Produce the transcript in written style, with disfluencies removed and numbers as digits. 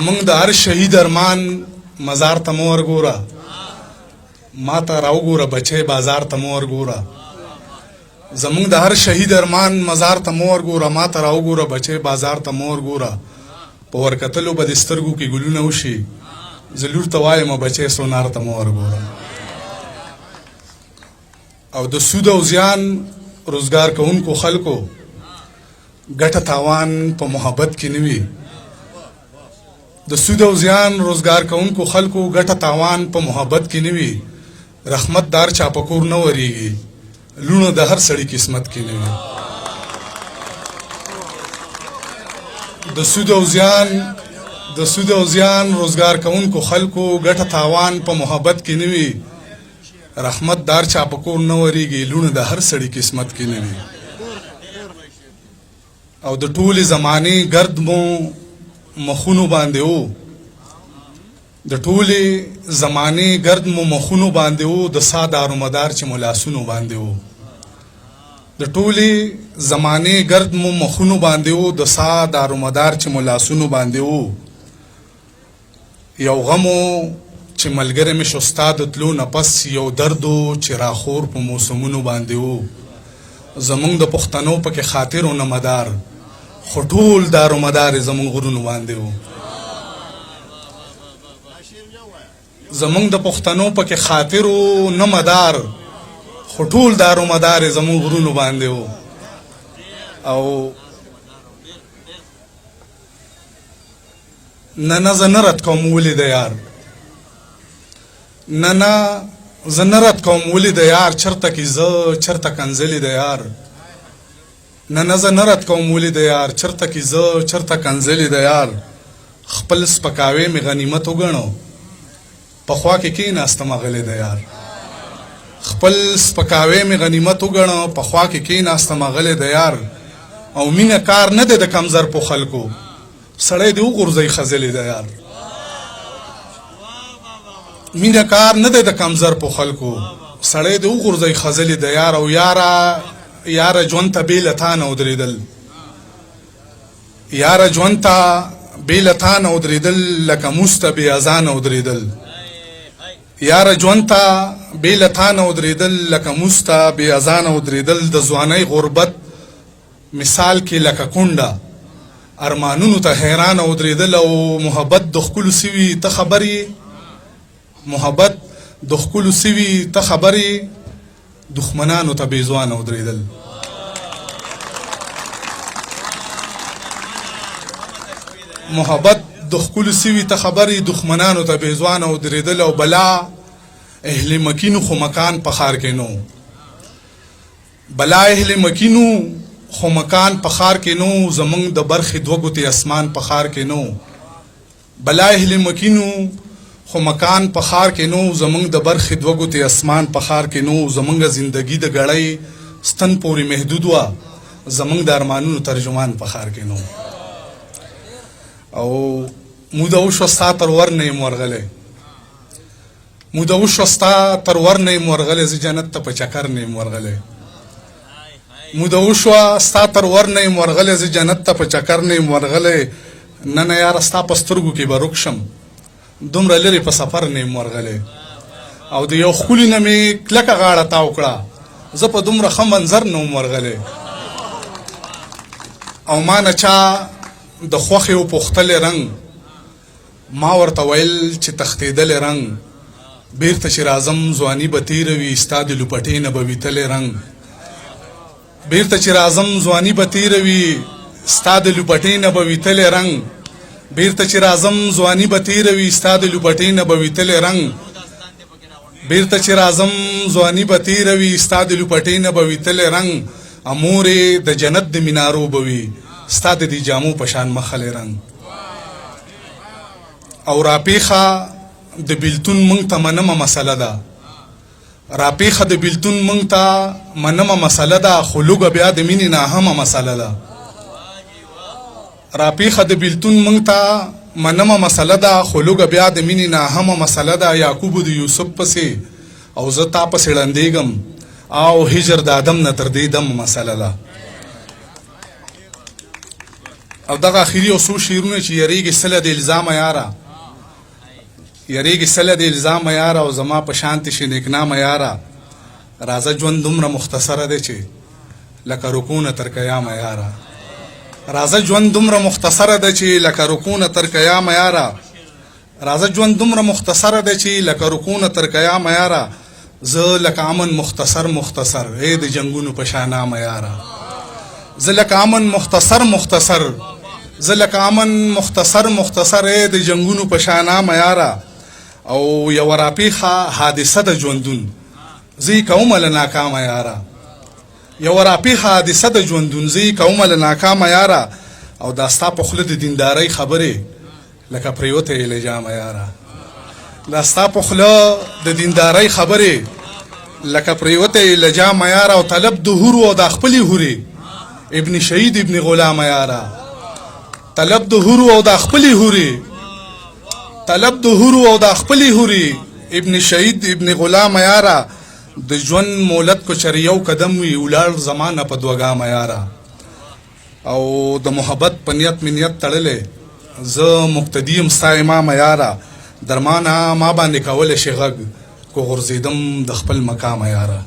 زمونږ د هر شهید ارمان مزار ته مو ورګوره، ما ته راوګوره بچی بازار ته مو ورګوره. زمونږ د هر شهید ارمان مزار ته مو ورګوره، ما ته راوګوره بچی بازار ته مو ورګوره. په ورکتلو به د سترګو کې ګلونه وشي، زه لور ته وایم بچی سونار ته مو ورګوره. او د سود او زیان روزګار کوونکو خلکو ګټه تاوان په محبت کې نه وي. د سود او زیان روزګار کوونکو خلکو ګټه تاوان په محبت کې نه وي. رحمت دار چا په کور نه ورېږي، لونه د هر سړي قسمت کې نه وي. د سود او زیان روزګار کوونکو خلکو ګټه تاوان په محبت کې نه وي. رحمت دار چا په کور نه ورېږي، لونه د هر سړي قسمت کې نه وي. او د ټولې زمانې ګرد مو مخونو باندې وو، د ټولې زمانې ګرد مو مخونو باندې وو، د سا دارومدار چې مو لاسونو باندې وو. د ټولې زمانې ګرد مو مخونو باندې وو، د سا دارومدار چې مو لاسونو باندې وو. یو غمو چې ملګری مې شو ستا د تلو نه پس، یو دردو چې راخور په موسمونو باندې وو. زمونږ د پښتنو پکې خاطر نه مدار، خو ټول دارومدار زمونږ غرونو باندې وو. زمونږ د پښتنو پکې خاطر نه مدار، خو ټول دارومدار زمونږ غرونو باندې وو. او نه زه نه رد کوم ولې د یار، نه زه نه رد کوم ولې د یار، چرته کې زه چرته کنځلې د یار. نه زه نه رد کوم ولې د یار، چرته کې زه چرته کنځلې د یار. خپل سپکاوی مې غنیمت وګڼو، پخوا کې کېناستم غلی د یار. خپل سپکاوی مې غنیمت وګڼو، پخوا کې کېناستم غلی د یار. او مینه کار نه دی د کمزر په خلکو، سړی دې وغورځوي خځلې د یار. مینه کار نه دی د کمزر په خلکو، سړی دې وغورځوي خځلې د یار. او یاره ژوند ته بې له تا نه ودرېدل، یاره ژوند ته بې له تا نه ودرېدل، لکه موس ته بې اذانه ودرېدل. یاره ژوند ته بې له تا نه ودرېدل، لکه موس ته بې اذانه ودرېدل. د ځوانۍ غربت مثال کې لکه کونډه، ارمانونو ته حیرانه ودرېدل. او محبت د ښکلو سوي ته خبر یې، محبت د ښکلو سوي ته خبر یې، دښمنانو ته بې ځوانه ودرېدل. محبت د ښکلو سوي ته خبر یې، دښمنانو ته بې ځوانه ودرېدل. او بلا اهل مکینو خو مکان په ښار کې نو، بلا اهل مکینو خو مکان په ښار کې نو، زمونږ د برخې دوه ګوتې اسمان په ښار کې نو. بلا اهل مکینو خو مکان په ښار کې نو، زمونږ د برخې دوه ګوتې اسمان په ښار کې نو. زمونږ زندگی د ګړۍ ستن پورې محدود وه، زمونږ د ارمانونو ترجمان په ښار کې نو. او موده وشوه ستا تر ور نه یم ورغلی، موده وشوه ستا تر ور نه یم ورغلی، زه جنت ته په چکر نه یم ورغلی. موده وشوه ستا تر ور نه یم ورغلی، زه جنت ته په چکر نه یم ورغلی. نه یاره ستا په سترګو کې به روک شم، دومره لرې په سفر نه یم ورغلی. او د یو ښکلي نه مې کلکه غاړه تاو کړه، زه په دومره ښه منظر نه وم ورغلی. او ما نه چا د خوښې وپوښتلی رنګ، ما ورته ویل چې تښتېدلی رنګ. بیرته چې راځم ځواني به تېره وي، ستا د لوپټې نه به ویتلی رنګ. بیرته چې راځم ځواني به تېره وي، ستا د لوپټې نه به ویتلی رنګ. بیرته چې راځم ځواني به تېره وي، ستا د لوپټې نه به ویتلی رنګ. بیرته چې راځم ځواني به تېره وي، ستا د لوپټې نه به ویتلی رنګ. امورې د جنت د مینارو به وي، ستا د دې جامو په شان مخلی رنګ. او راپېښه د بېلتون موږ ته منمه مسله ده، راپېښه د بېلتون موږ ته منمه مسله ده، خو لوږه بیا د مینې ناهمه مسله ده. راپېښه د بېلتون موږ ته منمه مسله ده، خو لوږه بیا د مینې ناهمه مسله ده. یعقوبو د یوسف پسې او زه تا پسې ړندېږم، او هجر د آدم نه تر دې دم مسله ده. او دغه اخري او څو شعرونه چې یریږي سله د الزامه یاره یریږي سله د الزامه یاره او زما په شانتې شي نیکنامه یاره راځه ژوند دومره مختصره دی چې لکه رکونه تر قیامه یاره راځه ژوند دومره مختصره ده چې لکه رکونه تر قیامه یاره راځه ژوند دومره مختصره ده چې لکه رکونه تر قیامه یاره زه لکه امن مختصر ای د جنگونو په شانامه یاره زه لکه امن مختصر زه لکه امن مختصر ای د جنگونو په شانامه یاره او یو راپیخه حادثه د ژوندون زه کومه له ناکامه یاره یو راپیخه حادثه د ژوندون زه کومه له ناکامه یاره او دا ستا په خوله د دیندارۍ خبرې لکه پریوته الجامه یاره دا ستا په خوله د دیندارۍ خبرې لکه پریوته الجامه یاره او طلب د هورو او د خپلې هورې ابن شهید ابن غلامه یاره طلب د هورو او د خپلې هورې طلب د هورو او د خپلې هورې ابن شهید ابن غلامه یاره د ژوند مولد کو چر یو قدم وی ولاړ زمانه په دوګامه یاره او د محبت په نیت منیت تړلې زه مقتدیم ستا امامه یاره درمانه ما باندې کولی شي غږ کو غورځېدم د خپل مقامه یاره